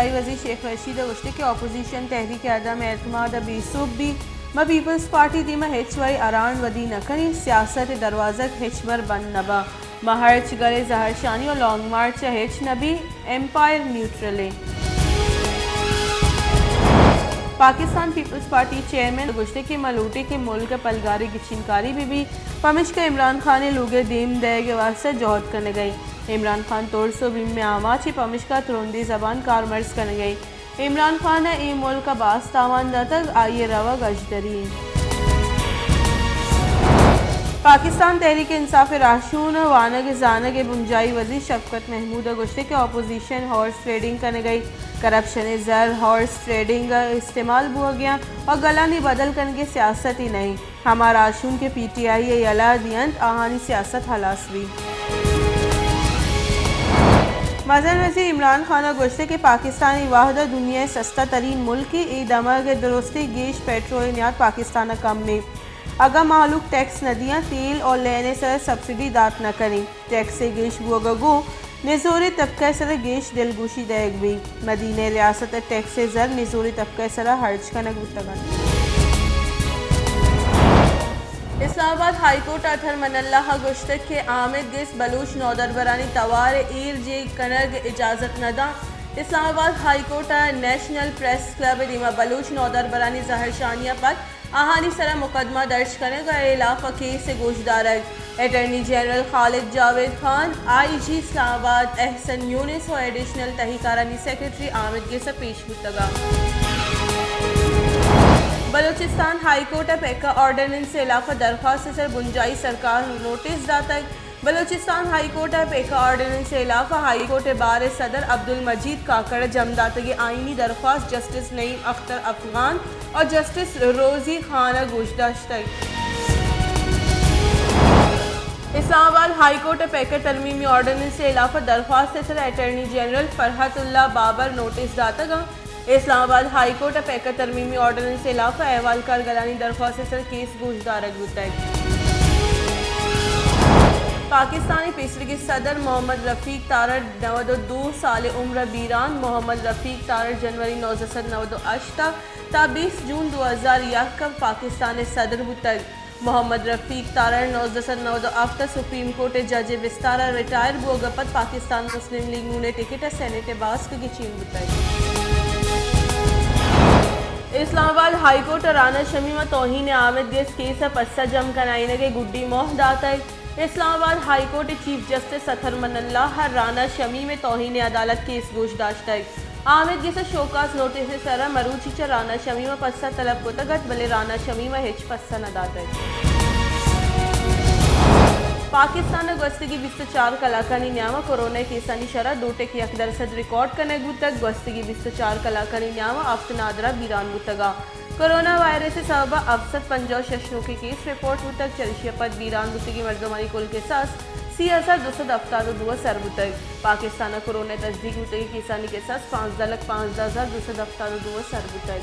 दिफाई वज़ीर शेख रशीद गुश्ती के अपोजिशन तहरीक अदम एतमाद बेसूब भी म पीपल्स पार्टी दी में हेचवाई अरान वदी नकनी सियासत दरवाज़ा हेचवर बंद नबा महर्च गले जहरशानी और लॉन्ग मार्च हेच नबी एम्पायर न्यूट्रले। पाकिस्तान पीपल्स पार्टी चेयरमैन गुश्ते के मलूटे के मुल्क पलगारी की चिनकारी भी पमिश का इमरान खान ने लोगे देम दे के वास्ते जोहद करने गई। इमरान खान तोड़ सो बिम में आमाची पमिश का तुरंदी जबान कार मर्ज करने गई। इमरान खान ने ई मुल्क का बास तावान तक आइए रवा गजदरी। पाकिस्तान तहरीक इंसाफ राशून वानग जानग बुंजाई वज़ीर शफकत महमूद गुश्ते के अपोजिशन हॉर्स ट्रेडिंग करने गई। करप्शन जर हॉर्स ट्रेडिंग इस्तेमाल हुआ गया और गला नहीं बदल करने की सियासत ही नहीं। हमारा राशून के PTI अला दियंत आहानी सियासत हलास हुई। मज़र वज़ीर इमरान खान गुश्ते के पाकिस्तानी वाहदा दुनिया सस्ता तरीन मुल्क की ई दमा के दुरुस्ती गेश पेट्रोल नियात पाकिस्तान कम में अगर मालूक टैक्स नदियाँ तेल और लेने सर सब्सिडी दात न करें टैक्स से गेश गो निजोरी तबका सर गेश दिलगोशी दैग भी मदीने रियासत टैक्स से जर निजोरी तबका सर हर्ज का नगुतगन। इस्लामाबाद हाईकोर्ट अथर मनल्लाह गुश्तक के आमिद गिस बलूच नौदरबरानी तवार ईर जे कनग इजाज़त नदा। Islamabad high court national press club दिमा बलूच नौदरबरानी जहरशानिया पर आहानी सरा मुकदमा दर्ज करने का इलाफा केस से गोशदार attorney general Khalid Javed Khan IG Islamabad Ehsan Younis और एडिशनल तहकीकानी सेक्रेटरी आमिद गिस पेश मुतगा। बलूचिस्तान हाईकोर्ट पेका ऑर्डिनेंस से इलाफा दरख्वास्त सर बुंजाई सरकार नोटिस दाता। बलूचिस्तान हाईकोर्ट पेका ऑर्डिनेंस से इलाफा हाईकोर्ट बार सदर अब्दुल मजीद काकड़ जमदातगी आइनी दरख्वास्त जस्टिस नईम अख्तर अफगान और जस्टिस रोजी खाना गुजदाश्त। इस्लामाबाद हाईकोर्ट पेकर तरमीमी ऑर्डिनेंस से इलाफा दरख्वास्त सर attorney general Farhatullah Babar notice दाता। इस्लामाबाद हाईकोर्ट पेकर तरमीमी ऑर्डिनेंस से इलाफा अहवालकार गलानी दरख्वास्त सर केस गोशदार पाकिस्तानी पेशरी के सदर मोहम्मद रफ़ीक तारड़ 92 साल उम्र बीरान मोहम्मद रफ़ीक तारड़ जनवरी 1998 ता 20 जून 2001 पाकिस्तान सदर बुतग। मोहम्मद रफ़ीक तारड़ 1998 सुप्रीम कोर्ट जज विस्तारा रिटायर बुगपत पाकिस्तान मुस्लिम लीग नूने टिकट सेनेट बास्क की चीन बुतग। इस्लामाबाद हाईकोर्ट राना शमी में तौहीन आमिद गेस केस पस्सा जम कराने के गुड्डी मोह दाता। Islamabad high court chief justice Athar Minallah Rana Shamim में तौहीन अदालत केस गोशदाश्त आमिद गेस शोकास नोटिस सरा मरूची च राना शमी में पस्सा तलब को तगत भले राना शमी में हिच पस्सा न दाता। पाकिस्तान गस्तगी 24 कलाकानी न्यामा कोरोना केसानी शरह 2% रिकॉर्ड करने गुतक गस्तगी 24 कलाकानी न्यामा आफ्त नादरा बीरान गुतगा। कोरोना वायरस से सबब अवसत 50 शशनों के केस रिपोर्ट हुतक चलशियपत बीरान गुतगी मर्दमानी कुल के साथ 30,272 सर बुतक। पाकिस्तान कोरोना तस्दीक हुतगी केसानी के साथ 5,05,272 सर बुतक।